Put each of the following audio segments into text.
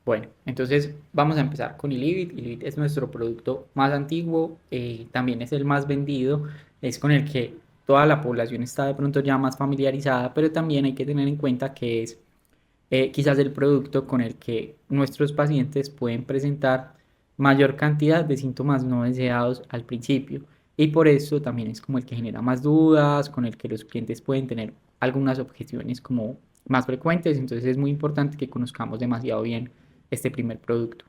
Bueno, entonces vamos a empezar con Ilivit. Ilivit es nuestro producto más antiguo, también es el más vendido, es con el que toda la población está de pronto ya más familiarizada, pero también hay que tener en cuenta que es quizás el producto con el que nuestros pacientes pueden presentar mayor cantidad de síntomas no deseados al principio. Y por eso también es como el que genera más dudas, con el que los clientes pueden tener algunas objeciones como más frecuentes. Entonces es muy importante que conozcamos demasiado bien este primer producto.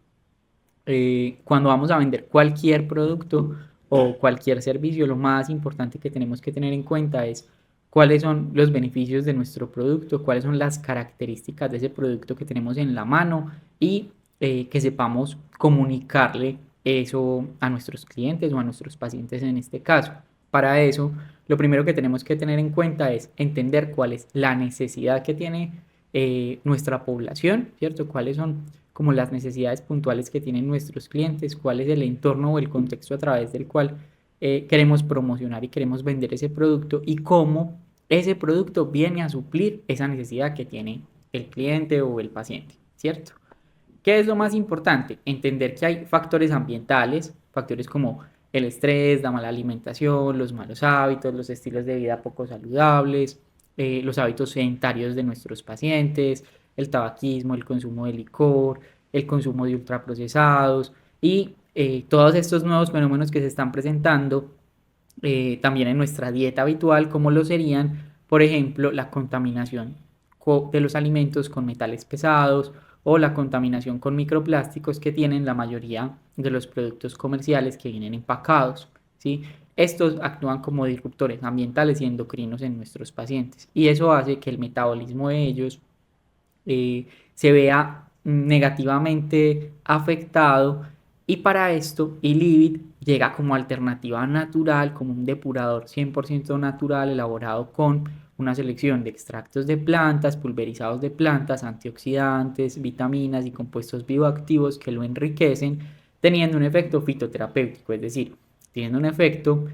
Cuando vamos a vender cualquier producto o cualquier servicio, lo más importante que tenemos que tener en cuenta es cuáles son los beneficios de nuestro producto, cuáles son las características de ese producto que tenemos en la mano y que sepamos comunicarle eso a nuestros clientes o a nuestros pacientes en este caso. Para eso, lo primero que tenemos que tener en cuenta es entender cuál es la necesidad que tiene nuestra población, ¿cierto? Cuáles son como las necesidades puntuales que tienen nuestros clientes, cuál es el entorno o el contexto a través del cual queremos promocionar y queremos vender ese producto y cómo ese producto viene a suplir esa necesidad que tiene el cliente o el paciente, ¿cierto? ¿Qué es lo más importante? Entender que hay factores ambientales, factores como el estrés, la mala alimentación, los malos hábitos, los estilos de vida poco saludables, los hábitos sedentarios de nuestros pacientes, el tabaquismo, el consumo de licor, el consumo de ultraprocesados y todos estos nuevos fenómenos que se están presentando también en nuestra dieta habitual, como lo serían, por ejemplo, la contaminación de los alimentos con metales pesados o la contaminación con microplásticos que tienen la mayoría de los productos comerciales que vienen empacados, ¿sí? Estos actúan como disruptores ambientales y endocrinos en nuestros pacientes y eso hace que el metabolismo de ellos se vea negativamente afectado y para esto Ilivit llega como alternativa natural, como un depurador 100% natural elaborado con una selección de extractos de plantas, pulverizados de plantas, antioxidantes, vitaminas y compuestos bioactivos que lo enriquecen, teniendo un efecto fitoterapéutico, es decir, teniendo un efecto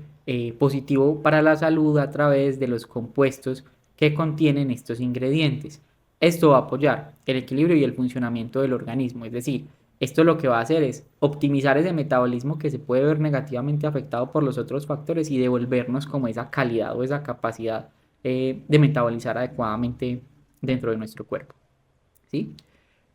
positivo para la salud a través de los compuestos que contienen estos ingredientes. Esto va a apoyar el equilibrio y el funcionamiento del organismo, es decir, esto lo que va a hacer es optimizar ese metabolismo que se puede ver negativamente afectado por los otros factores y devolvernos como esa calidad o esa capacidad de metabolizar adecuadamente dentro de nuestro cuerpo, ¿sí?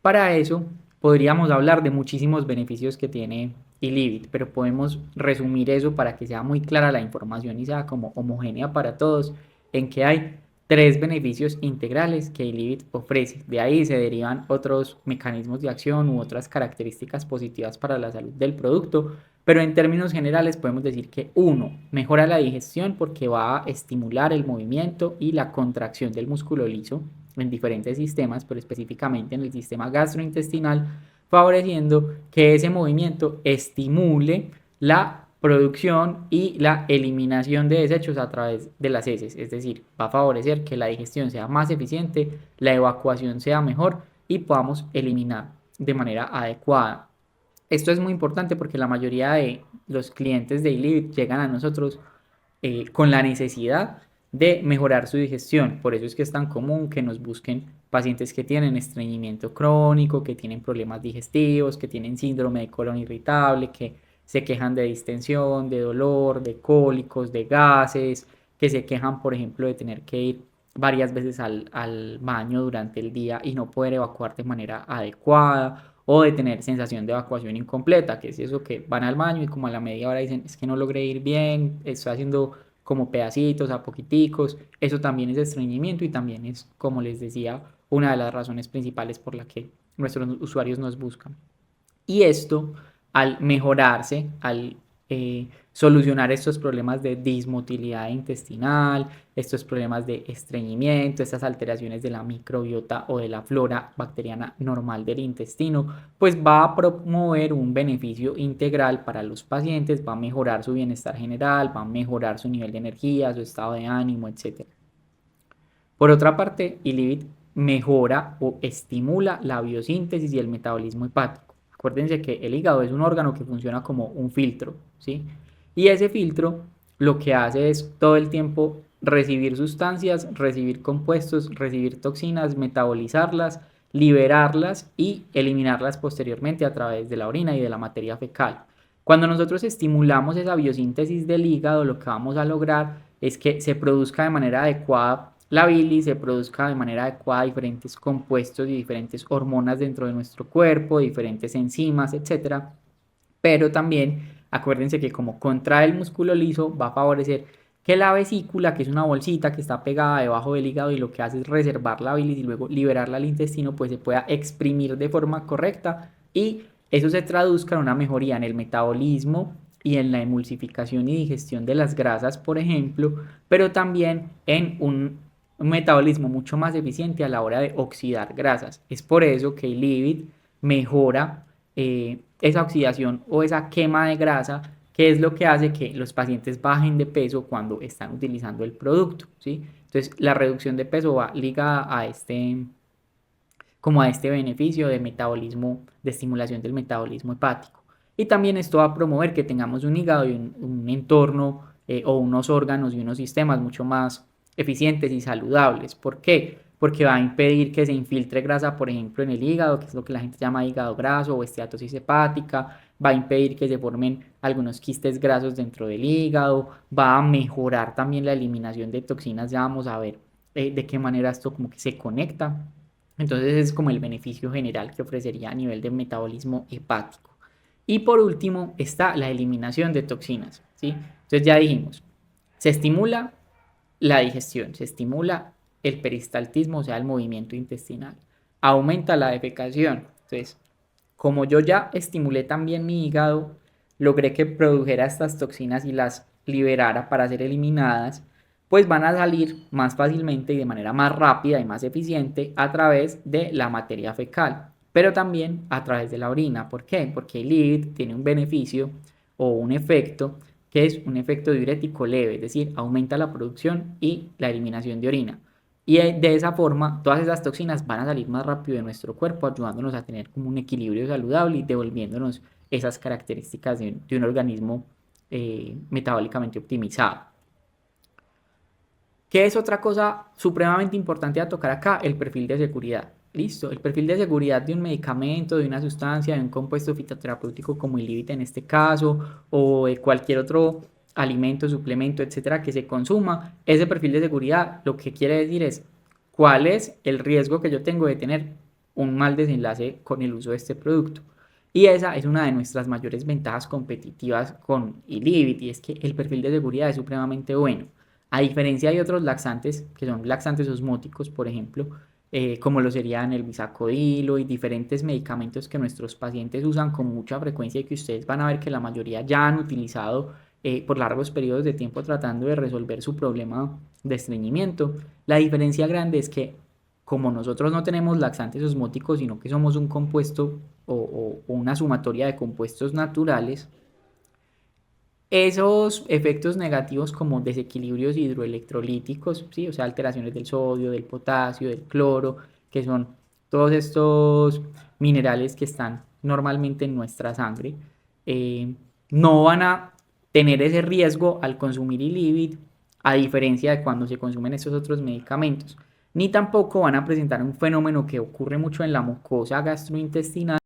Para eso podríamos hablar de muchísimos beneficios que tiene Ilivit, pero podemos resumir eso para que sea muy clara la información y sea como homogénea para todos, en que hay tres beneficios integrales que Ilivit ofrece. De ahí se derivan otros mecanismos de acción u otras características positivas para la salud del producto, pero en términos generales podemos decir que uno, mejora la digestión porque va a estimular el movimiento y la contracción del músculo liso en diferentes sistemas, pero específicamente en el sistema gastrointestinal, favoreciendo que ese movimiento estimule la producción y la eliminación de desechos a través de las heces, es decir, va a favorecer que la digestión sea más eficiente, la evacuación sea mejor y podamos eliminar de manera adecuada. Esto es muy importante porque la mayoría de los clientes de Ilivit llegan a nosotros con la necesidad de mejorar su digestión. Por eso es que es tan común que nos busquen pacientes que tienen estreñimiento crónico, que tienen problemas digestivos, que tienen síndrome de colon irritable, que se quejan de distensión, de dolor, de cólicos, de gases, que se quejan, por ejemplo, de tener que ir varias veces al baño durante el día y no poder evacuar de manera adecuada o de tener sensación de evacuación incompleta, que es eso que van al baño y como a la media hora dicen, es que no logré ir bien, estoy haciendo como pedacitos, a poquiticos, eso también es estreñimiento y también es, como les decía, una de las razones principales por la que nuestros usuarios nos buscan. Y esto, al mejorarse, al solucionar estos problemas de dismotilidad intestinal, estos problemas de estreñimiento, estas alteraciones de la microbiota o de la flora bacteriana normal del intestino, pues va a promover un beneficio integral para los pacientes, va a mejorar su bienestar general, va a mejorar su nivel de energía, su estado de ánimo, etc. Por otra parte, Ilivit mejora o estimula la biosíntesis y el metabolismo hepático. Acuérdense que el hígado es un órgano que funciona como un filtro, ¿sí? Y ese filtro lo que hace es todo el tiempo recibir sustancias, recibir compuestos, recibir toxinas, metabolizarlas liberarlas y eliminarlas posteriormente a través de la orina y de la materia fecal. Cuando nosotros estimulamos esa biosíntesis del hígado, lo que vamos a lograr es que se produzca de manera adecuada la bilis, se produzca de manera adecuada diferentes compuestos y diferentes hormonas dentro de nuestro cuerpo, diferentes enzimas, etcétera. Pero también acuérdense que como contrae el músculo liso, va a favorecer que la vesícula, que es una bolsita que está pegada debajo del hígado y lo que hace es reservar la bilis y luego liberarla al intestino, pues se pueda exprimir de forma correcta y eso se traduzca en una mejoría en el metabolismo y en la emulsificación y digestión de las grasas, por ejemplo, pero también en un metabolismo mucho más eficiente a la hora de oxidar grasas. Es por eso que el lipid mejora esa oxidación o esa quema de grasa, que es lo que hace que los pacientes bajen de peso cuando están utilizando el producto, ¿sí? Entonces, la reducción de peso va ligada a como a este beneficio de metabolismo, de estimulación del metabolismo hepático. Y también esto va a promover que tengamos un hígado y un entorno o unos órganos y unos sistemas mucho más eficientes y saludables. ¿Por qué? Porque va a impedir que se infiltre grasa, por ejemplo, en el hígado, que es lo que la gente llama hígado graso o esteatosis hepática, va a impedir que se formen algunos quistes grasos dentro del hígado, va a mejorar también la eliminación de toxinas, ya vamos a ver de qué manera esto como que se conecta. Entonces es como el beneficio general que ofrecería a nivel de metabolismo hepático. Y por último está la eliminación de toxinas, ¿sí? Entonces ya dijimos, se estimula la digestión, se estimula el peristaltismo, o sea, el movimiento intestinal, aumenta la defecación. Entonces, como yo ya estimulé también mi hígado, logré que produjera estas toxinas y las liberara para ser eliminadas, pues van a salir más fácilmente y de manera más rápida y más eficiente a través de la materia fecal, pero también a través de la orina. ¿Por qué? Porque el lipid tiene un beneficio o un efecto que es un efecto diurético leve, es decir, aumenta la producción y la eliminación de orina. Y de esa forma, todas esas toxinas van a salir más rápido de nuestro cuerpo, ayudándonos a tener como un equilibrio saludable y devolviéndonos esas características de un organismo metabólicamente optimizado. ¿Qué es otra cosa supremamente importante a tocar acá? El perfil de seguridad. Listo, el perfil de seguridad de un medicamento, de una sustancia, de un compuesto fitoterapéutico como el Livit en este caso, o de cualquier otro alimento, suplemento, etcétera, que se consuma. Ese perfil de seguridad lo que quiere decir es cuál es el riesgo que yo tengo de tener un mal desenlace con el uso de este producto. Y esa es una de nuestras mayores ventajas competitivas con el Livit, y es que el perfil de seguridad es supremamente bueno. A diferencia de otros laxantes, que son laxantes osmóticos, por ejemplo, como lo serían el bisacodilo y diferentes medicamentos que nuestros pacientes usan con mucha frecuencia y que ustedes van a ver que la mayoría ya han utilizado por largos periodos de tiempo tratando de resolver su problema de estreñimiento. La diferencia grande es que como nosotros no tenemos laxantes osmóticos, sino que somos un compuesto o una sumatoria de compuestos naturales, esos efectos negativos como desequilibrios hidroelectrolíticos, ¿sí? O sea, alteraciones del sodio, del potasio, del cloro, que son todos estos minerales que están normalmente en nuestra sangre, no van a tener ese riesgo al consumir Ilivit, a diferencia de cuando se consumen estos otros medicamentos, ni tampoco van a presentar un fenómeno que ocurre mucho en la mucosa gastrointestinal,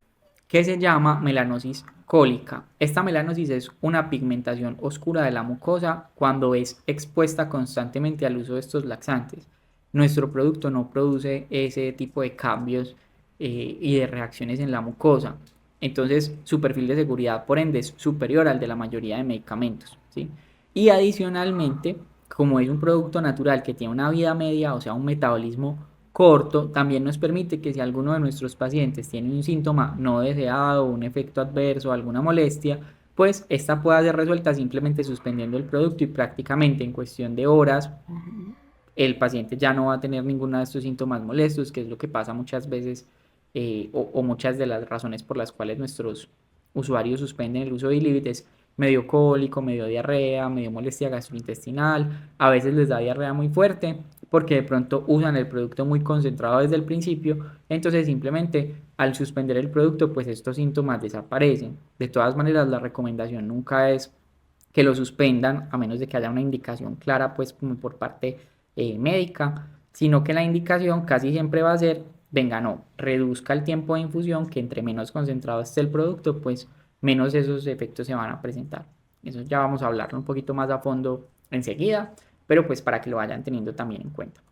que se llama melanosis cólica. Esta melanosis es una pigmentación oscura de la mucosa cuando es expuesta constantemente al uso de estos laxantes. Nuestro producto no produce ese tipo de cambios y de reacciones en la mucosa. Entonces, su perfil de seguridad, por ende, es superior al de la mayoría de medicamentos, ¿sí? Y adicionalmente, como es un producto natural que tiene una vida media, o sea, un metabolismo corto, también nos permite que si alguno de nuestros pacientes tiene un síntoma no deseado, un efecto adverso, alguna molestia, pues esta pueda ser resuelta simplemente suspendiendo el producto y prácticamente en cuestión de horas el paciente ya no va a tener ninguno de estos síntomas molestos, que es lo que pasa muchas veces o muchas de las razones por las cuales nuestros usuarios suspenden el uso de Ilivit es medio cólico, medio diarrea, medio molestia gastrointestinal, a veces les da diarrea muy fuerte porque de pronto usan el producto muy concentrado desde el principio, entonces simplemente al suspender el producto pues estos síntomas desaparecen. De todas maneras la recomendación nunca es que lo suspendan a menos de que haya una indicación clara pues como por parte médica, sino que la indicación casi siempre va a ser venga, no, reduzca el tiempo de infusión, que entre menos concentrado esté el producto, pues menos esos efectos se van a presentar. Eso ya vamos a hablarlo un poquito más a fondo enseguida, pero pues para que lo vayan teniendo también en cuenta.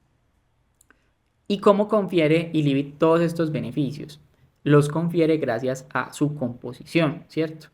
¿Y cómo confiere Ilivit todos estos beneficios? Los confiere gracias a su composición, ¿cierto?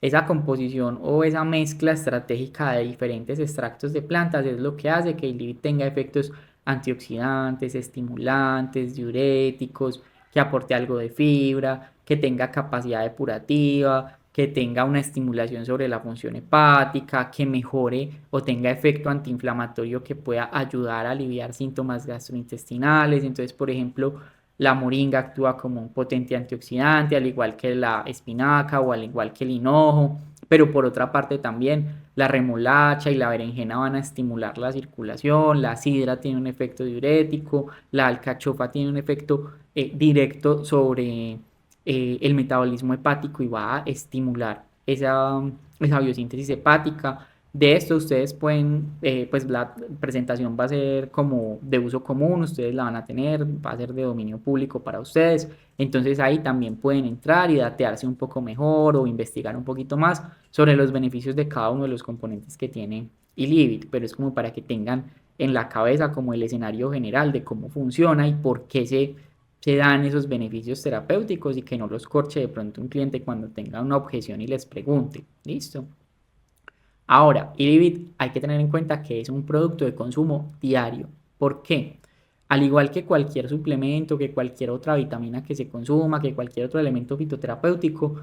Esa composición o esa mezcla estratégica de diferentes extractos de plantas es lo que hace que Ilivit tenga efectos antioxidantes, estimulantes, diuréticos, que aporte algo de fibra, que tenga capacidad depurativa, que tenga una estimulación sobre la función hepática, que mejore o tenga efecto antiinflamatorio que pueda ayudar a aliviar síntomas gastrointestinales. Entonces, por ejemplo, la moringa actúa como un potente antioxidante, al igual que la espinaca o al igual que el hinojo, pero por otra parte también la remolacha y la berenjena van a estimular la circulación, la sidra tiene un efecto diurético, la alcachofa tiene un efecto directo sobre el metabolismo hepático y va a estimular esa biosíntesis hepática. De esto ustedes pueden, pues la presentación va a ser como de uso común, ustedes la van a tener, va a ser de dominio público para ustedes. Entonces ahí también pueden entrar y datearse un poco mejor o investigar un poquito más sobre los beneficios de cada uno de los componentes que tiene Ilivit, pero es como para que tengan en la cabeza como el escenario general de cómo funciona y por qué se dan esos beneficios terapéuticos y que no los corche de pronto un cliente cuando tenga una objeción y les pregunte. ¿Listo? Ahora, Ilivit hay que tener en cuenta que es un producto de consumo diario. ¿Por qué? Al igual que cualquier suplemento, que cualquier otra vitamina que se consuma, que cualquier otro elemento fitoterapéutico,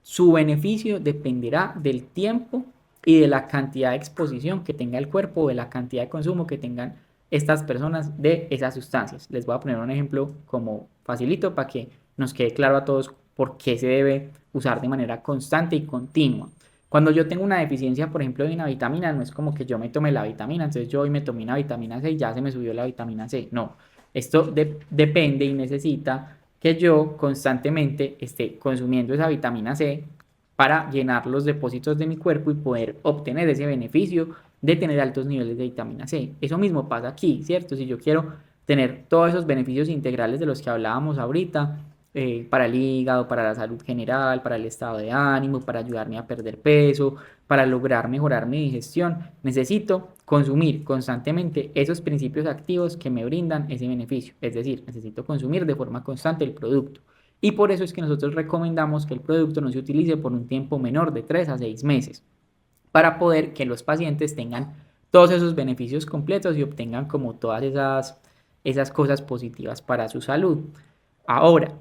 su beneficio dependerá del tiempo y de la cantidad de exposición que tenga el cuerpo o de la cantidad de consumo que tengan estas personas de esas sustancias. Les voy a poner un ejemplo como facilito para que nos quede claro a todos por qué se debe usar de manera constante y continua. Cuando yo tengo una deficiencia, por ejemplo, de una vitamina, no es como que yo me tome la vitamina, entonces yo hoy me tomé una vitamina C y ya se me subió la vitamina C. No, esto depende y necesita que yo constantemente esté consumiendo esa vitamina C para llenar los depósitos de mi cuerpo y poder obtener ese beneficio de tener altos niveles de vitamina C. Eso mismo pasa aquí, ¿cierto? Si yo quiero tener todos esos beneficios integrales de los que hablábamos ahorita, para el hígado, para la salud general, para el estado de ánimo, para ayudarme a perder peso, para lograr mejorar mi digestión, necesito consumir constantemente esos principios activos que me brindan ese beneficio. Es decir, necesito consumir de forma constante el producto. Y por eso es que nosotros recomendamos que el producto no se utilice por un tiempo menor de 3 a 6 meses, para poder que los pacientes tengan todos esos beneficios completos y obtengan como todas esas cosas positivas para su salud. Ahora,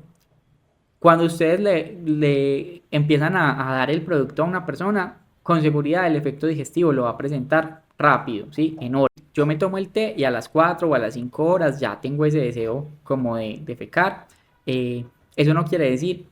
cuando ustedes le empiezan a dar el producto a una persona, con seguridad el efecto digestivo lo va a presentar rápido, ¿sí? En horas. Yo me tomo el té y a las 4 o a las 5 horas ya tengo ese deseo como de defecar. Eso no quiere decir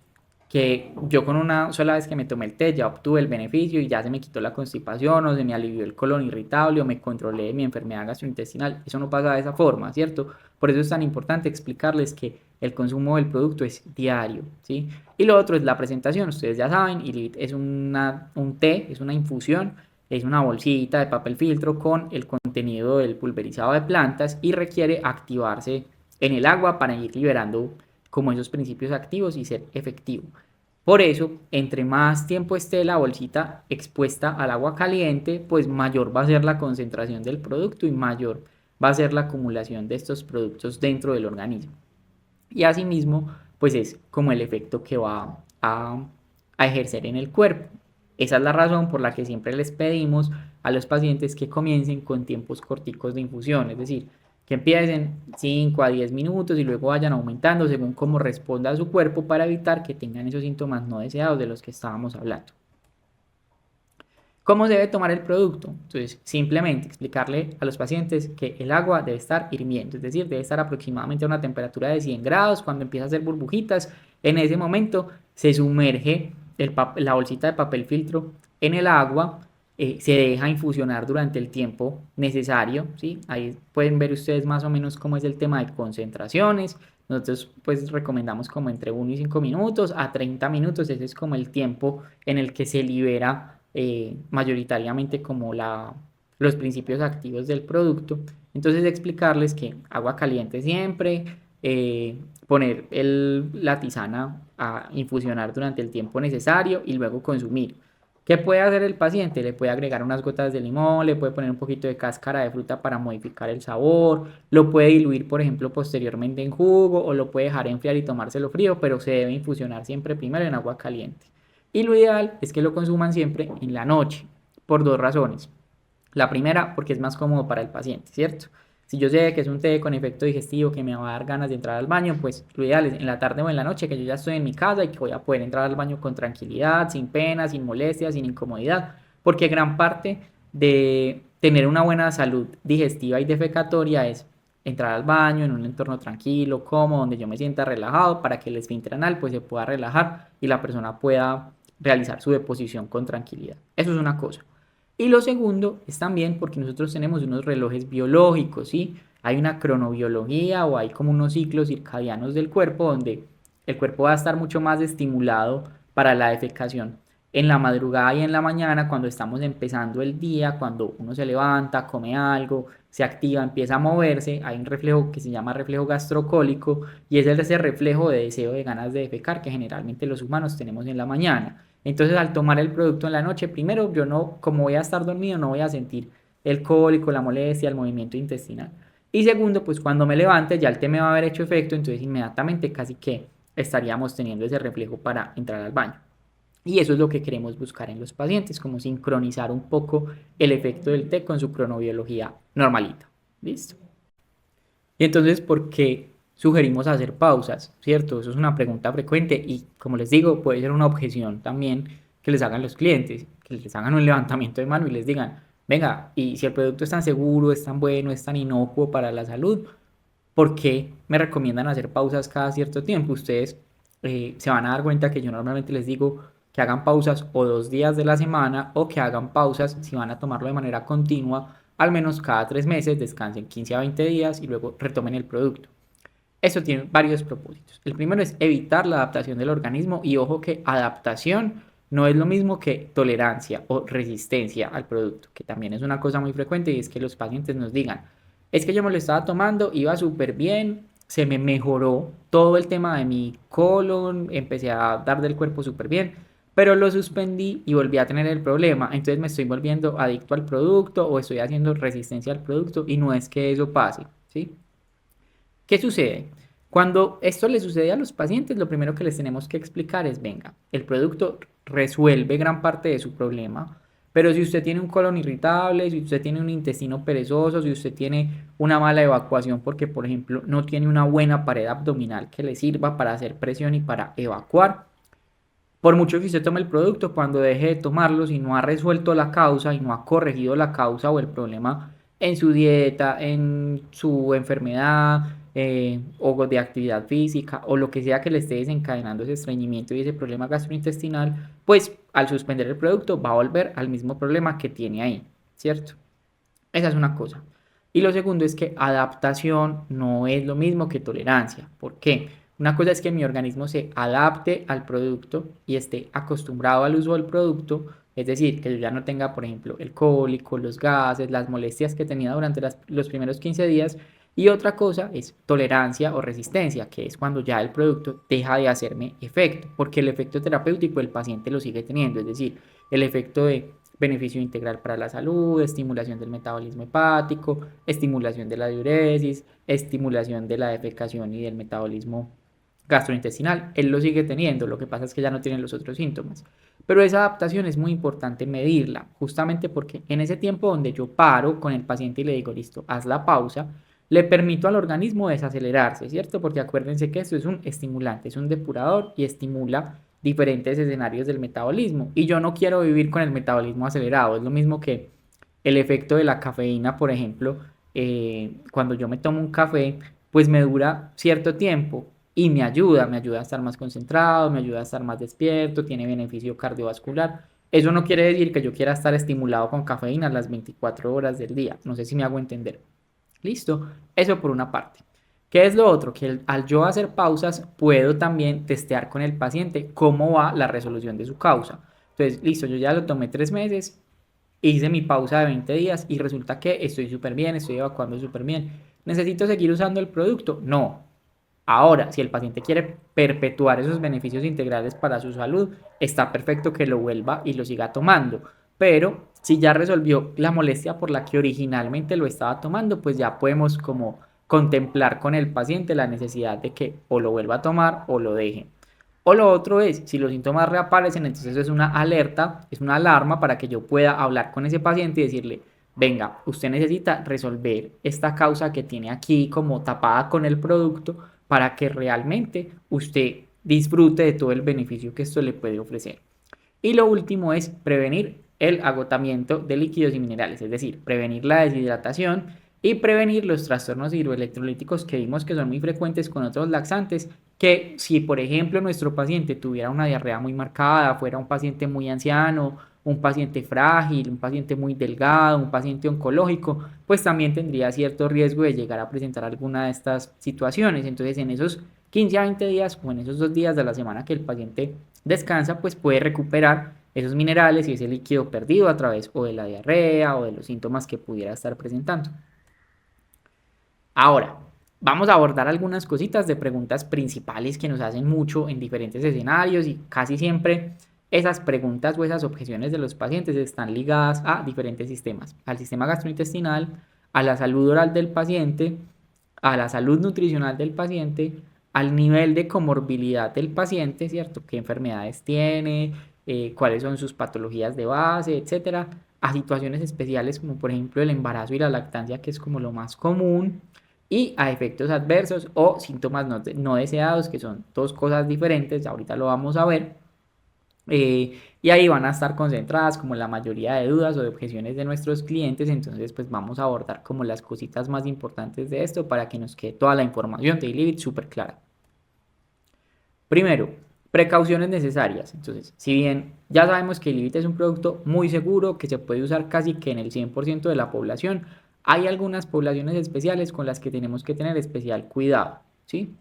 que yo con una sola vez que me tomé el té ya obtuve el beneficio y ya se me quitó la constipación o se me alivió el colon irritable o me controlé mi enfermedad gastrointestinal. Eso no pasa de esa forma, ¿cierto? Por eso es tan importante explicarles que el consumo del producto es diario, ¿sí? Y lo otro es la presentación. Ustedes ya saben, Ilivit es un té, es una infusión, es una bolsita de papel filtro con el contenido del pulverizado de plantas y requiere activarse en el agua para ir liberando como esos principios activos y ser efectivo. Por eso, entre más tiempo esté la bolsita expuesta al agua caliente, pues mayor va a ser la concentración del producto y mayor va a ser la acumulación de estos productos dentro del organismo. Y asimismo, pues es como el efecto que va a ejercer en el cuerpo. Esa es la razón por la que siempre les pedimos a los pacientes que comiencen con tiempos corticos de infusión, es decir, que empiecen 5 a 10 minutos y luego vayan aumentando según cómo responda a su cuerpo para evitar que tengan esos síntomas no deseados de los que estábamos hablando. ¿Cómo se debe tomar el producto? Entonces, simplemente explicarle a los pacientes que el agua debe estar hirviendo, es decir, debe estar aproximadamente a una temperatura de 100 grados. Cuando empieza a hacer burbujitas, en ese momento se sumerge la bolsita de papel filtro en el agua, se deja infusionar durante el tiempo necesario, ¿sí? Ahí pueden ver ustedes más o menos cómo es el tema de concentraciones. Nosotros pues recomendamos como entre 1 y 5 minutos a 30 minutos, ese es como el tiempo en el que se libera mayoritariamente como los principios activos del producto. Entonces explicarles que agua caliente siempre, poner la tisana a infusionar durante el tiempo necesario y luego consumir. ¿Qué puede hacer el paciente? Le puede agregar unas gotas de limón, le puede poner un poquito de cáscara de fruta para modificar el sabor, lo puede diluir, por ejemplo, posteriormente en jugo o lo puede dejar enfriar y tomárselo frío, pero se debe infusionar siempre primero en agua caliente. Y lo ideal es que lo consuman siempre en la noche, por dos razones. La primera, porque es más cómodo para el paciente, ¿cierto? Si yo sé que es un té con efecto digestivo que me va a dar ganas de entrar al baño, pues lo ideal es en la tarde o en la noche, que yo ya estoy en mi casa y que voy a poder entrar al baño con tranquilidad, sin pena, sin molestia, sin incomodidad, porque gran parte de tener una buena salud digestiva y defecatoria es entrar al baño en un entorno tranquilo, cómodo, donde yo me sienta relajado para que el esfínter anal pues se pueda relajar y la persona pueda realizar su deposición con tranquilidad. Eso es una cosa. Y lo segundo es también porque nosotros tenemos unos relojes biológicos, ¿sí? Hay una cronobiología o hay como unos ciclos circadianos del cuerpo donde el cuerpo va a estar mucho más estimulado para la defecación en la madrugada y en la mañana cuando estamos empezando el día, cuando uno se levanta, come algo, se activa, empieza a moverse, hay un reflejo que se llama reflejo gastrocólico y es ese reflejo de deseo de ganas de defecar que generalmente los humanos tenemos en la mañana. Entonces, al tomar el producto en la noche, primero, yo no, como voy a estar dormido, no voy a sentir el cólico, la molestia, el movimiento intestinal. Y segundo, pues cuando me levante ya el té me va a haber hecho efecto, entonces inmediatamente casi que estaríamos teniendo ese reflejo para entrar al baño. Y eso es lo que queremos buscar en los pacientes, como sincronizar un poco el efecto del té con su cronobiología normalita. ¿Listo? Y entonces, ¿por qué sugerimos hacer pausas? ¿Cierto? Eso es una pregunta frecuente y, como les digo, puede ser una objeción también que les hagan los clientes, que les hagan un levantamiento de mano y les digan, venga, y si el producto es tan seguro, es tan bueno, es tan inocuo para la salud, ¿por qué me recomiendan hacer pausas cada cierto tiempo? Ustedes se van a dar cuenta que yo normalmente les digo que hagan pausas o 2 días de la semana o que hagan pausas si van a tomarlo de manera continua, al menos cada 3 meses, descansen 15 a 20 días y luego retomen el producto. Eso tiene varios propósitos. El primero es evitar la adaptación del organismo y ojo que adaptación no es lo mismo que tolerancia o resistencia al producto, que también es una cosa muy frecuente y es que los pacientes nos digan, es que yo me lo estaba tomando, iba súper bien, se me mejoró todo el tema de mi colon, empecé a dar del cuerpo súper bien, pero lo suspendí y volví a tener el problema, entonces me estoy volviendo adicto al producto o estoy haciendo resistencia al producto y no es que eso pase, ¿sí? ¿Qué sucede? Cuando esto le sucede a los pacientes, lo primero que les tenemos que explicar es, venga, el producto resuelve gran parte de su problema, pero si usted tiene un colon irritable, si usted tiene un intestino perezoso, si usted tiene una mala evacuación porque, por ejemplo, no tiene una buena pared abdominal que le sirva para hacer presión y para evacuar, por mucho que usted tome el producto, cuando deje de tomarlo, si no ha resuelto la causa y no ha corregido la causa o el problema en su dieta, en su enfermedad o de actividad física o lo que sea que le esté desencadenando ese estreñimiento y ese problema gastrointestinal, pues al suspender el producto va a volver al mismo problema que tiene ahí, ¿cierto? Esa es una cosa. Y lo segundo es que adaptación no es lo mismo que tolerancia. ¿Por qué? Una cosa es que mi organismo se adapte al producto y esté acostumbrado al uso del producto, es decir, que yo ya no tenga, por ejemplo, el cólico, los gases, las molestias que tenía durante los primeros 15 días. Y otra cosa es tolerancia o resistencia, que es cuando ya el producto deja de hacerme efecto, porque el efecto terapéutico el paciente lo sigue teniendo, es decir, el efecto de beneficio integral para la salud, estimulación del metabolismo hepático, estimulación de la diuresis, estimulación de la defecación y del metabolismo gastrointestinal. Él lo sigue teniendo, lo que pasa es que ya no tiene los otros síntomas. Pero esa adaptación es muy importante medirla, justamente porque en ese tiempo donde yo paro con el paciente y le digo, listo, haz la pausa, le permito al organismo desacelerarse, ¿cierto? Porque acuérdense que esto es un estimulante, es un depurador y estimula diferentes escenarios del metabolismo. Y yo no quiero vivir con el metabolismo acelerado. Es lo mismo que el efecto de la cafeína, por ejemplo, cuando yo me tomo un café, pues me dura cierto tiempo y me ayuda a estar más concentrado, me ayuda a estar más despierto, tiene beneficio cardiovascular. Eso no quiere decir que yo quiera estar estimulado con cafeína las 24 horas del día. No sé si me hago entender. Listo, eso por una parte. ¿Qué es lo otro? Que al yo hacer pausas puedo también testear con el paciente cómo va la resolución de su causa. Entonces, listo, yo ya lo tomé 3 meses, hice mi pausa de 20 días y resulta que estoy súper bien, estoy evacuando súper bien. ¿Necesito seguir usando el producto? No. Ahora, si el paciente quiere perpetuar esos beneficios integrales para su salud, está perfecto que lo vuelva y lo siga tomando. Pero si ya resolvió la molestia por la que originalmente lo estaba tomando, pues ya podemos como contemplar con el paciente la necesidad de que o lo vuelva a tomar o lo deje. O lo otro es, si los síntomas reaparecen, entonces es una alerta, es una alarma para que yo pueda hablar con ese paciente y decirle, venga, usted necesita resolver esta causa que tiene aquí como tapada con el producto para que realmente usted disfrute de todo el beneficio que esto le puede ofrecer. Y lo último es prevenir el agotamiento de líquidos y minerales, es decir, prevenir la deshidratación y prevenir los trastornos hidroelectrolíticos que vimos que son muy frecuentes con otros laxantes, que si por ejemplo nuestro paciente tuviera una diarrea muy marcada, fuera un paciente muy anciano, un paciente frágil, un paciente muy delgado, un paciente oncológico, pues también tendría cierto riesgo de llegar a presentar alguna de estas situaciones. Entonces en esos 15 a 20 días o en esos 2 días de la semana que el paciente descansa, pues puede recuperar esos minerales y ese líquido perdido a través o de la diarrea o de los síntomas que pudiera estar presentando. Ahora, vamos a abordar algunas cositas de preguntas principales que nos hacen mucho en diferentes escenarios y casi siempre esas preguntas o esas objeciones de los pacientes están ligadas a diferentes sistemas, al sistema gastrointestinal, a la salud oral del paciente, a la salud nutricional del paciente, al nivel de comorbilidad del paciente, ¿cierto? ¿Qué enfermedades tiene? ¿Cuáles son sus patologías de base, etcétera? A situaciones especiales como por ejemplo el embarazo y la lactancia, que es como lo más común, y a efectos adversos o síntomas no deseados, que son dos cosas diferentes, ahorita lo vamos a ver. Y ahí van a estar concentradas como la mayoría de dudas o de objeciones de nuestros clientes, entonces pues vamos a abordar como las cositas más importantes de esto para que nos quede toda la información de Ilivit súper clara. Primero, precauciones necesarias. Entonces, si bien ya sabemos que Ilivit es un producto muy seguro, que se puede usar casi que en el 100% de la población, hay algunas poblaciones especiales con las que tenemos que tener especial cuidado, ¿sí?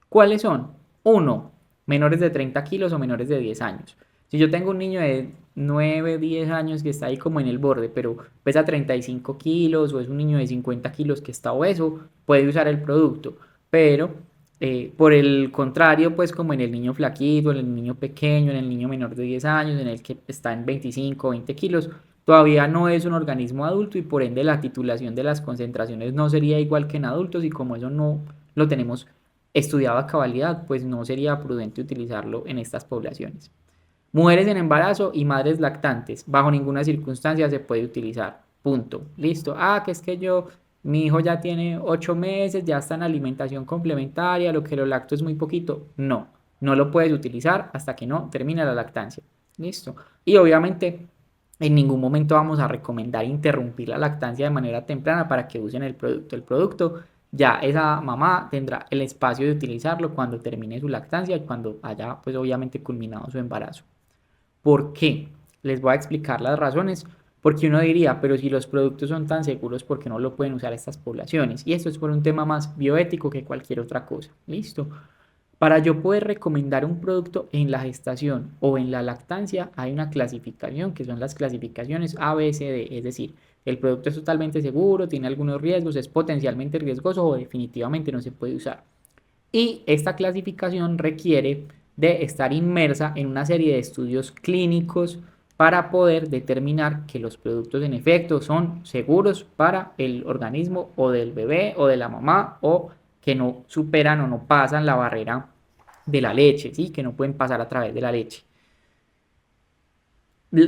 ¿Cuáles son? Uno, menores de 30 kilos o menores de 10 años. Si yo tengo un niño de 9, 10 años que está ahí como en el borde, pero pesa 35 kilos o es un niño de 50 kilos que está obeso, puede usar el producto. Pero por el contrario, pues como en el niño flaquito, en el niño pequeño, en el niño menor de 10 años, en el que está en 25 o 20 kilos, todavía no es un organismo adulto y por ende la titulación de las concentraciones no sería igual que en adultos y como eso no lo tenemos estudiado a cabalidad, pues no sería prudente utilizarlo en estas poblaciones. Mujeres en embarazo y madres lactantes, bajo ninguna circunstancia se puede utilizar. Punto. Listo. Ah, que es que mi hijo ya tiene 8 meses, ya está en alimentación complementaria, lo que lo lacto es muy poquito. No, no lo puedes utilizar hasta que no termine la lactancia. Listo. Y obviamente en ningún momento vamos a recomendar interrumpir la lactancia de manera temprana para que usen el producto. El producto ya esa mamá tendrá el espacio de utilizarlo cuando termine su lactancia y cuando haya pues obviamente culminado su embarazo. ¿Por qué? Les voy a explicar las razones. Porque uno diría, pero si los productos son tan seguros, ¿por qué no lo pueden usar estas poblaciones? Y esto es por un tema más bioético que cualquier otra cosa. ¿Listo? Para yo poder recomendar un producto en la gestación o en la lactancia, hay una clasificación que son las clasificaciones A, B, C, D. Es decir, el producto es totalmente seguro, tiene algunos riesgos, es potencialmente riesgoso o definitivamente no se puede usar. Y esta clasificación requiere de estar inmersa en una serie de estudios clínicos para poder determinar que los productos en efecto son seguros para el organismo o del bebé o de la mamá o que no superan o no pasan la barrera de la leche, ¿sí? Que no pueden pasar a través de la leche.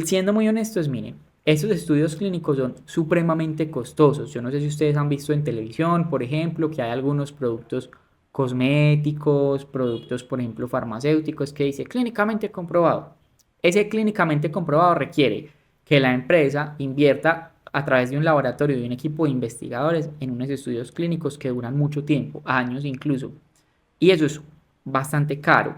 Siendo muy honestos, miren, estos estudios clínicos son supremamente costosos. Yo no sé si ustedes han visto en televisión, por ejemplo, que hay algunos productos cosméticos, productos, por ejemplo, farmacéuticos, que dice clínicamente comprobado. Ese clínicamente comprobado requiere que la empresa invierta a través de un laboratorio y un equipo de investigadores en unos estudios clínicos que duran mucho tiempo, años incluso. Y eso es bastante caro.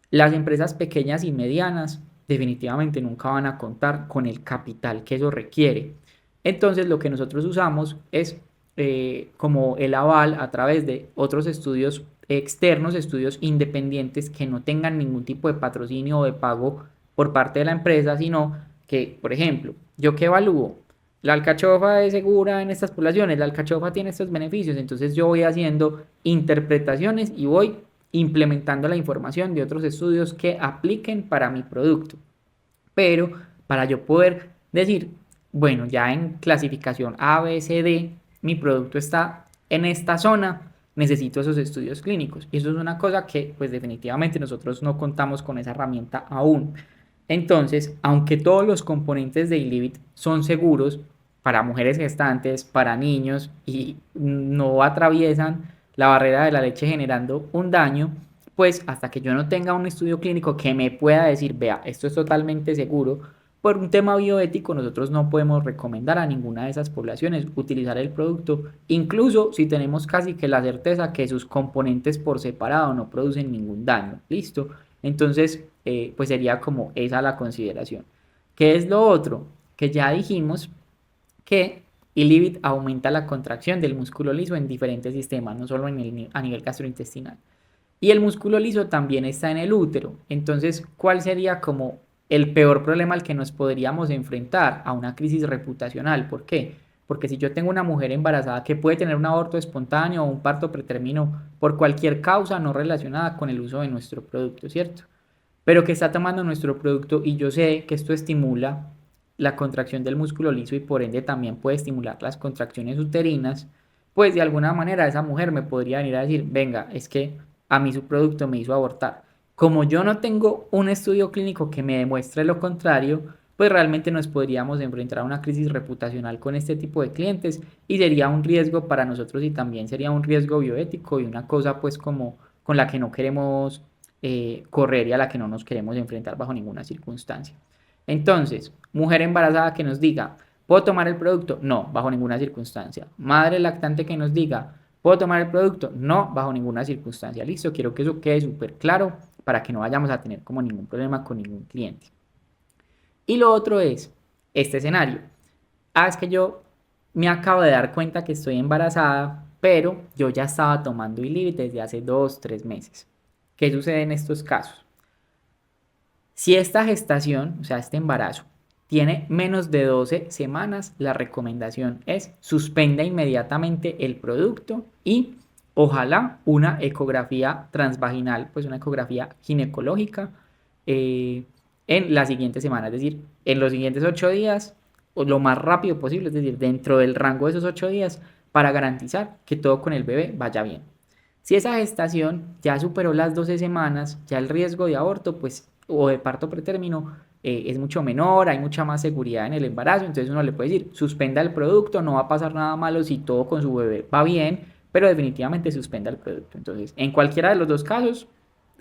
Las empresas pequeñas y medianas definitivamente nunca van a contar con el capital que eso requiere. Entonces lo que nosotros usamos es como el aval a través de otros estudios externos, estudios independientes que no tengan ningún tipo de patrocinio o de pago por parte de la empresa, sino que, por ejemplo, yo que evalúo la alcachofa es segura en estas poblaciones, la alcachofa tiene estos beneficios, entonces yo voy haciendo interpretaciones y voy implementando la información de otros estudios que apliquen para mi producto. Pero para yo poder decir, bueno, ya en clasificación A, B, C, D, mi producto está en esta zona, necesito esos estudios clínicos. Y eso es una cosa que pues definitivamente nosotros no contamos con esa herramienta aún. Entonces, aunque todos los componentes de Ilivit son seguros para mujeres gestantes, para niños y no atraviesan la barrera de la leche generando un daño, pues hasta que yo no tenga un estudio clínico que me pueda decir, vea, esto es totalmente seguro, por un tema bioético nosotros no podemos recomendar a ninguna de esas poblaciones utilizar el producto, incluso si tenemos casi que la certeza que sus componentes por separado no producen ningún daño. ¿Listo? Entonces, pues sería como esa la consideración. ¿Qué es lo otro? Que ya dijimos que Ilivit aumenta la contracción del músculo liso en diferentes sistemas, no solo a nivel gastrointestinal. Y el músculo liso también está en el útero. Entonces, ¿cuál sería como el peor problema al que nos podríamos enfrentar? A una crisis reputacional. ¿Por qué? Porque si yo tengo una mujer embarazada que puede tener un aborto espontáneo o un parto pretermino por cualquier causa no relacionada con el uso de nuestro producto, ¿cierto? Pero que está tomando nuestro producto y yo sé que esto estimula la contracción del músculo liso y por ende también puede estimular las contracciones uterinas, pues de alguna manera esa mujer me podría venir a decir, venga, es que a mí su producto me hizo abortar. Como yo no tengo un estudio clínico que me demuestre lo contrario, pues realmente nos podríamos enfrentar a una crisis reputacional con este tipo de clientes y sería un riesgo para nosotros y también sería un riesgo bioético y una cosa pues como con la que no queremos correr y a la que no nos queremos enfrentar bajo ninguna circunstancia. Entonces, mujer embarazada que nos diga, ¿puedo tomar el producto? No, bajo ninguna circunstancia. Madre lactante que nos diga, ¿puedo tomar el producto? No, bajo ninguna circunstancia. Listo, quiero que eso quede súper claro para que no vayamos a tener como ningún problema con ningún cliente. Y lo otro es este escenario. Es que yo me acabo de dar cuenta que estoy embarazada, pero yo ya estaba tomando Ilivit desde hace 2, 3 meses. ¿Qué sucede en estos casos? Si esta gestación, o sea, este embarazo, tiene menos de 12 semanas, la recomendación es suspenda inmediatamente el producto y ojalá una ecografía transvaginal, pues una ecografía ginecológica en la siguiente semana, es decir, en los siguientes 8 días o lo más rápido posible, es decir, dentro del rango de esos 8 días para garantizar que todo con el bebé vaya bien. Si esa gestación ya superó las 12 semanas, ya el riesgo de aborto, pues, o de parto pretérmino, es mucho menor, hay mucha más seguridad en el embarazo, entonces uno le puede decir, suspenda el producto, no va a pasar nada malo si todo con su bebé va bien, pero definitivamente suspenda el producto. Entonces, en cualquiera de los dos casos,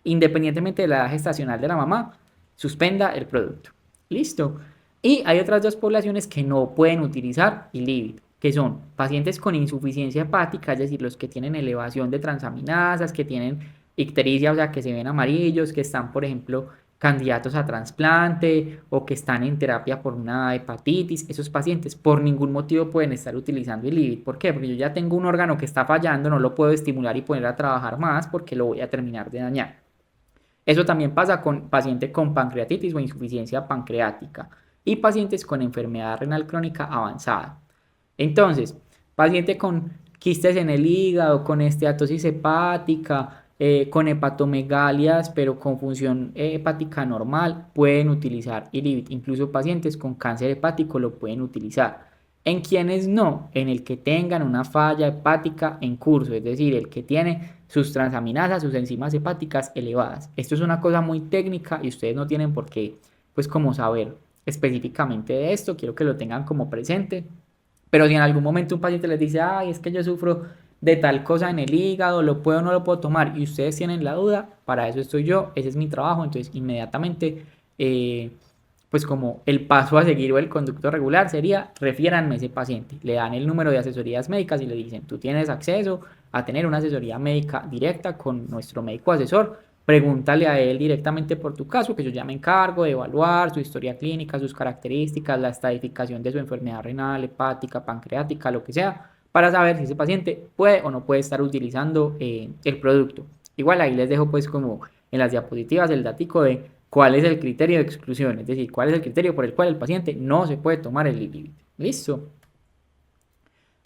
independientemente de la edad gestacional de la mamá, suspenda el producto. Listo. Y hay otras dos poblaciones que no pueden utilizar Ilivit, que son pacientes con insuficiencia hepática, es decir, los que tienen elevación de transaminasas, que tienen ictericia, o sea, que se ven amarillos, que están, por ejemplo, candidatos a trasplante o que están en terapia por una hepatitis. Esos pacientes por ningún motivo pueden estar utilizando Ilivit. ¿Por qué? Porque yo ya tengo un órgano que está fallando, no lo puedo estimular y poner a trabajar más porque lo voy a terminar de dañar. Eso también pasa con pacientes con pancreatitis o insuficiencia pancreática y pacientes con enfermedad renal crónica avanzada. Entonces, paciente con quistes en el hígado, con esteatosis hepática, con hepatomegalias, pero con función hepática normal, pueden utilizar Ilivit. Incluso pacientes con cáncer hepático lo pueden utilizar. En quienes no, en el que tengan una falla hepática en curso, es decir, el que tiene sus transaminasas, sus enzimas hepáticas elevadas. Esto es una cosa muy técnica y ustedes no tienen por qué, pues, como saber específicamente de esto. Quiero que lo tengan como presente. Pero si en algún momento un paciente les dice, ay, es que yo sufro de tal cosa en el hígado, lo puedo o no lo puedo tomar, y ustedes tienen la duda, para eso estoy yo, ese es mi trabajo, entonces inmediatamente, pues como el paso a seguir o el conducto regular sería, refiéranme a ese paciente, le dan el número de asesorías médicas y le dicen, tú tienes acceso a tener una asesoría médica directa con nuestro médico asesor, pregúntale a él directamente por tu caso, que yo ya me encargo de evaluar su historia clínica, sus características, la estadificación de su enfermedad renal, hepática, pancreática, lo que sea, para saber si ese paciente puede o no puede estar utilizando el producto. Igual ahí les dejo pues como en las diapositivas el datico de cuál es el criterio de exclusión, es decir, cuál es el criterio por el cual el paciente no se puede tomar el Ilivit. ¿Listo?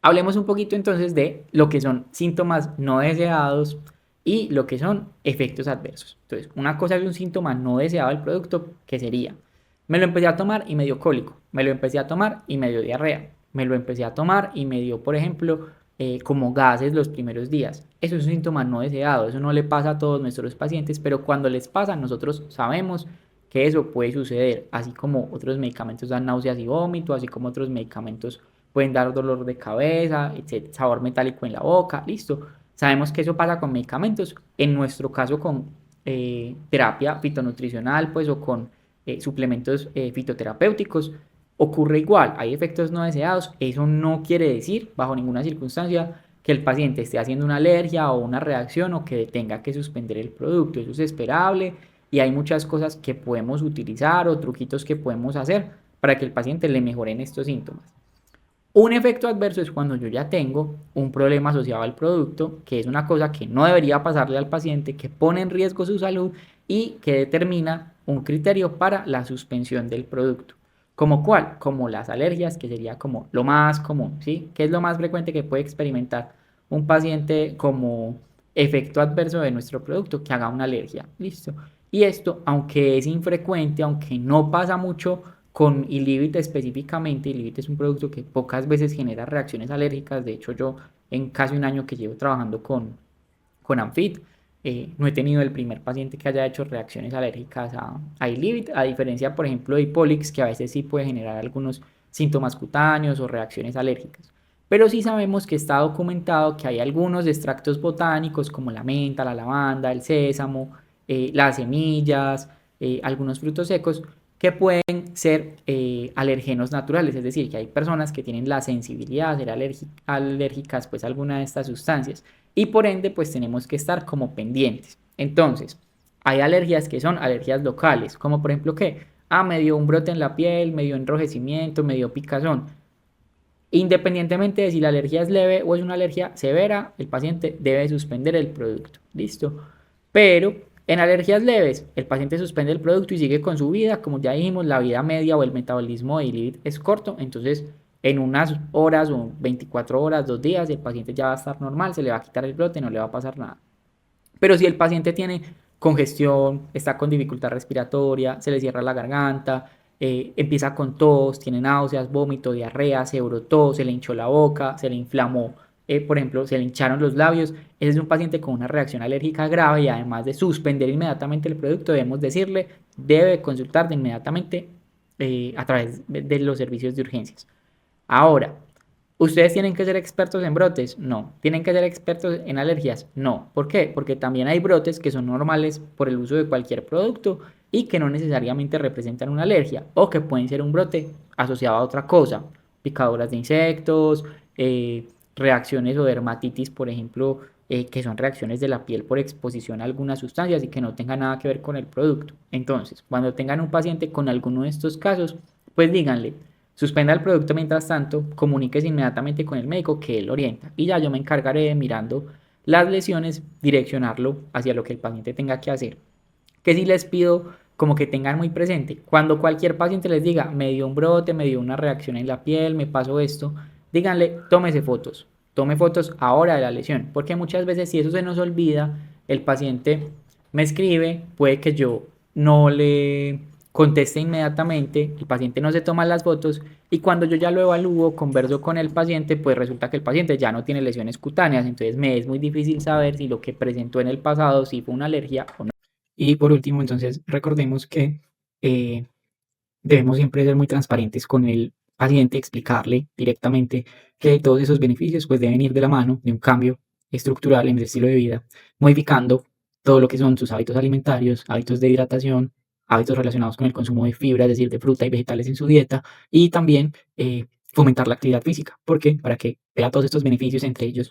Hablemos un poquito entonces de lo que son síntomas no deseados y lo que son efectos adversos. Entonces, una cosa es un síntoma no deseado del producto, que sería, me lo empecé a tomar y me dio cólico, me lo empecé a tomar y me dio diarrea, me lo empecé a tomar y me dio, por ejemplo, como gases los primeros días. Eso es un síntoma no deseado, eso no le pasa a todos nuestros pacientes, pero cuando les pasa, nosotros sabemos que eso puede suceder, así como otros medicamentos dan náuseas y vómito, así como otros medicamentos pueden dar dolor de cabeza, etc., sabor metálico en la boca, listo. Sabemos que eso pasa con medicamentos, en nuestro caso con terapia fitonutricional, pues, o con suplementos fitoterapéuticos, ocurre igual, hay efectos no deseados, eso no quiere decir, bajo ninguna circunstancia, que el paciente esté haciendo una alergia o una reacción o que tenga que suspender el producto, eso es esperable y hay muchas cosas que podemos utilizar o truquitos que podemos hacer para que el paciente le mejoren estos síntomas. Un efecto adverso es cuando yo ya tengo un problema asociado al producto, que es una cosa que no debería pasarle al paciente, que pone en riesgo su salud y que determina un criterio para la suspensión del producto. ¿Como cuál? Como las alergias, que sería como lo más común, ¿sí? ¿Qué es lo más frecuente que puede experimentar un paciente como efecto adverso de nuestro producto? Que haga una alergia. Listo. Y esto, aunque es infrecuente, aunque no pasa mucho con Ilivit específicamente, Ilivit es un producto que pocas veces genera reacciones alérgicas. De hecho, yo en casi un año que llevo trabajando con Amfit, no he tenido el primer paciente que haya hecho reacciones alérgicas a Ilivit, a diferencia, por ejemplo, de Hipolix, que a veces sí puede generar algunos síntomas cutáneos o reacciones alérgicas. Pero sí sabemos que está documentado que hay algunos extractos botánicos como la menta, la lavanda, el sésamo, las semillas, algunos frutos secos que pueden ser alergenos naturales, es decir, que hay personas que tienen la sensibilidad a ser alérgicas pues, a alguna de estas sustancias y por ende pues tenemos que estar como pendientes. Entonces, hay alergias que son alergias locales, como por ejemplo que, me dio un brote en la piel, me dio enrojecimiento, me dio picazón. Independientemente de si la alergia es leve o es una alergia severa, el paciente debe suspender el producto. ¿Listo? Pero en alergias leves, el paciente suspende el producto y sigue con su vida. Como ya dijimos, la vida media o el metabolismo de Ilivit es corto, entonces en unas horas o 24 horas, 2 días, el paciente ya va a estar normal, se le va a quitar el brote, no le va a pasar nada. Pero si el paciente tiene congestión, está con dificultad respiratoria, se le cierra la garganta, empieza con tos, tiene náuseas, vómito, diarrea, se brotó, se le hinchó la boca, se le inflamó, por ejemplo, se le hincharon los labios, ese es un paciente con una reacción alérgica grave y además de suspender inmediatamente el producto, debemos decirle, debe consultar de inmediatamente a través de los servicios de urgencias. Ahora, ¿ustedes tienen que ser expertos en brotes? No. ¿Tienen que ser expertos en alergias? No. ¿Por qué? Porque también hay brotes que son normales por el uso de cualquier producto y que no necesariamente representan una alergia o que pueden ser un brote asociado a otra cosa, picaduras de insectos, reacciones o dermatitis, por ejemplo, que son reacciones de la piel por exposición a algunas sustancias y que no tengan nada que ver con el producto. Entonces, cuando tengan un paciente con alguno de estos casos, pues díganle, suspenda el producto mientras tanto, comuníquese inmediatamente con el médico que él orienta y ya yo me encargaré de mirando las lesiones, direccionarlo hacia lo que el paciente tenga que hacer. Que si les pido como que tengan muy presente, cuando cualquier paciente les diga, me dio un brote, me dio una reacción en la piel, me pasó esto, díganle, tómese fotos, tome fotos ahora de la lesión, porque muchas veces si eso se nos olvida, el paciente me escribe, puede que yo no le conteste inmediatamente, el paciente no se toma las fotos y cuando yo ya lo evalúo, converso con el paciente, pues resulta que el paciente ya no tiene lesiones cutáneas, entonces me es muy difícil saber si lo que presentó en el pasado, si fue una alergia o no. Y por último, entonces, recordemos que eh, debemos siempre ser muy transparentes con el paciente, explicarle directamente que todos esos beneficios pues deben ir de la mano de un cambio estructural en el estilo de vida, modificando todo lo que son sus hábitos alimentarios, hábitos de hidratación, hábitos relacionados con el consumo de fibra, es decir, de fruta y vegetales en su dieta, y también fomentar la actividad física. ¿Por qué? Para que vea todos estos beneficios, entre ellos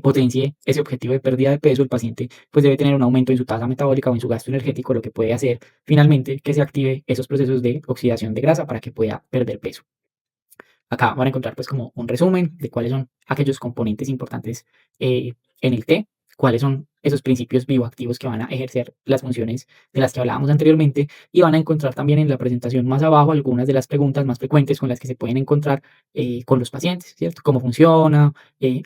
potencie ese objetivo de pérdida de peso, el paciente pues debe tener un aumento en su tasa metabólica o en su gasto energético, lo que puede hacer finalmente que se active esos procesos de oxidación de grasa para que pueda perder peso. Acá van a encontrar pues como un resumen de cuáles son aquellos componentes importantes en el té, cuáles son esos principios bioactivos que van a ejercer las funciones de las que hablábamos anteriormente, y van a encontrar también en la presentación más abajo algunas de las preguntas más frecuentes con las que se pueden encontrar con los pacientes, ¿cierto? Cómo funciona,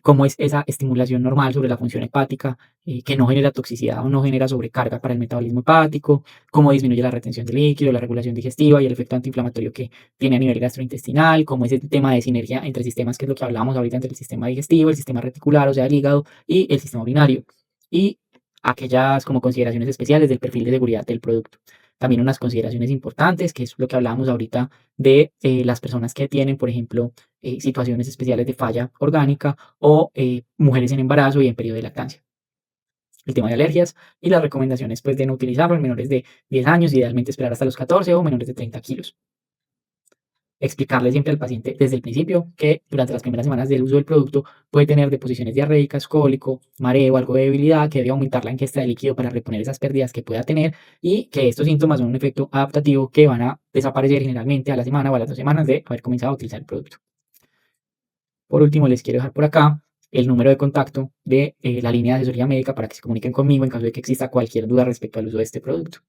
cómo es esa estimulación normal sobre la función hepática, que no genera toxicidad o no genera sobrecarga para el metabolismo hepático, cómo disminuye la retención de líquido, la regulación digestiva y el efecto antiinflamatorio que tiene a nivel gastrointestinal, cómo es el tema de sinergia entre sistemas, que es lo que hablábamos ahorita, entre el sistema digestivo, el sistema reticular, o sea, el hígado, y el sistema urinario. Y aquellas como consideraciones especiales del perfil de seguridad del producto. También unas consideraciones importantes, que es lo que hablábamos ahorita de las personas que tienen, por ejemplo, situaciones especiales de falla orgánica o mujeres en embarazo y en periodo de lactancia. El tema de alergias y las recomendaciones pues, de no utilizarlo en menores de 10 años, idealmente esperar hasta los 14 o menores de 30 kilos. Explicarle siempre al paciente desde el principio que durante las primeras semanas del uso del producto puede tener deposiciones diarreicas, cólico, mareo, algo de debilidad, que debe aumentar la ingesta de líquido para reponer esas pérdidas que pueda tener y que estos síntomas son un efecto adaptativo que van a desaparecer generalmente a la semana o a las 2 semanas de haber comenzado a utilizar el producto. Por último, les quiero dejar por acá el número de contacto de la línea de asesoría médica para que se comuniquen conmigo en caso de que exista cualquier duda respecto al uso de este producto.